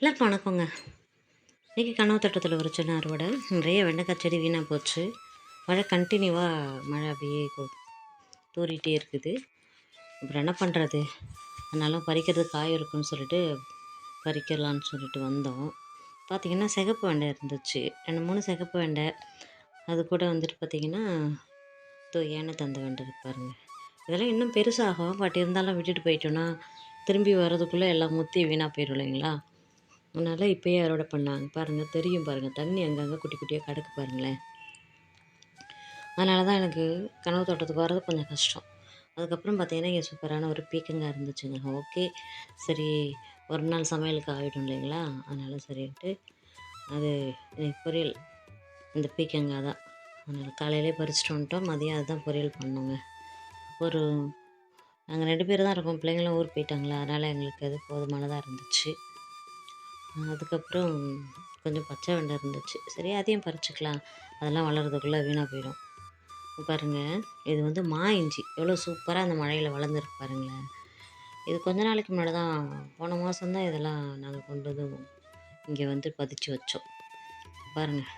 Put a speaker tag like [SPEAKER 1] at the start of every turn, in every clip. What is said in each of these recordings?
[SPEAKER 1] எல்லாருக்கும் வணக்கங்க. இன்றைக்கி கனவு தோட்டத்தில் ஒரு சின்ன அறுவடை. நிறைய வெண்டைக்காய் செடி வீணாக போச்சு. மழை கண்டினியூவாக மழை அப்படியே தூறிட்டே இருக்குது. அப்புறம் என்ன பண்ணுறது, அதனால பறிக்கிறது காய் இருக்குன்னு சொல்லிட்டு பறிக்கலான்னு சொல்லிட்டு வந்தோம். பார்த்திங்கன்னா சிகப்பு வெண்டை இருந்துச்சு, 2 3 சிகப்பு வெண்டை. அது கூட வந்துட்டு பார்த்திங்கன்னா ஏன தந்த வெண்டை இருக்கு பாருங்க. இதெல்லாம் இன்னும் பெருசாகும், பட் இருந்தாலும் விட்டுட்டு போயிட்டோன்னா திரும்பி வர்றதுக்குள்ளே எல்லாம் முத்தி வீணாக போயிடும் இல்லைங்களா. அதனால் இப்போயே அறுவடை பண்ணாங்க பாருங்கள், தெரியும் பாருங்கள், தண்ணி அங்கங்கே குட்டி குட்டியாக கிடக்கு பாருங்களேன். அதனால தான் எனக்கு கனவு தோட்டத்துக்கு வர்றது கொஞ்சம் கஷ்டம். அதுக்கப்புறம் பார்த்திங்கன்னா இங்கே சூப்பரான ஒரு பீக்கங்காய் இருந்துச்சுங்க. ஓகே, சரி ஒரு நாள் சமையலுக்கு ஆகிடும் இல்லைங்களா. அதனால் சரின்ட்டு அது பொரியல், இந்த பீக்கங்காய் தான். அதனால் காலையிலே பறிச்சுட்டு வந்துட்டோம். மதியம் அதுதான் பொரியல் பண்ணோங்க. நாங்கள் 2 பேர் தான் இருக்கோம், பிள்ளைங்களும் ஊருக்கு போயிட்டாங்களா, அதனால் எங்களுக்கு அது போதுமானதாக இருந்துச்சு. அதுக்கப்புறம் கொஞ்சம் பச்சை வெண்டை இருந்துச்சு, சரி அதையும் பறிச்சுக்கலாம், அதெல்லாம் வளர்கிறதுக்குள்ளே வீணாக போயிடும். பாருங்கள், இது வந்து இஞ்சி எவ்வளோ சூப்பராக அந்த மழையில் வளர்ந்துருக்கு பாருங்களேன். இது கொஞ்ச நாளைக்கு முன்னாடி தான், போன மாதம் தான் இதெல்லாம் நாங்கள் கொண்டு வந்து இங்கே வந்து பதிச்சு வச்சோம். பாருங்கள்,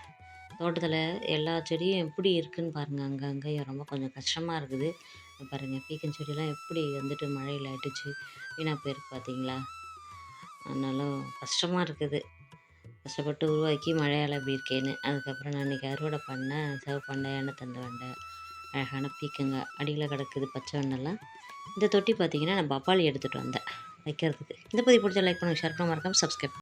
[SPEAKER 1] தோட்டத்தில் எல்லா செடியும் எப்படி இருக்குதுன்னு பாருங்கள். அங்கங்கே ரொம்ப கொஞ்சம் கஷ்டமாக இருக்குது. பாருங்கள், பீக்கன் செடியெல்லாம் எப்படி வந்துட்டு மழையில் அடித்து வீணாக போயிருக்கு பார்த்தீங்களா. அதனால கஷ்டமாக இருக்குது, கஷ்டப்பட்டு உருவாக்கி மழையால் இப்படி இருக்கேன்னு. அதுக்கப்புறம் நான் இன்றைக்கி அறுவடை பண்ணேன். சிவப்பு வெண்டை, எண்ணெய் தண்டு வெண்டை, அழகான பீக்கங்காய் அடியில் கிடக்குது பச்சை வெண்டைலாம். இந்த தொட்டி பார்த்திங்கன்னா நான் பப்பாளி எடுத்துகிட்டு வந்தேன் வைக்கிறதுக்கு. இந்த பதிவு பிடிச்ச லைக் பண்ணுங்கள், ஷேர் பண்ண மறக்காமல் சப்ஸ்கிரைப்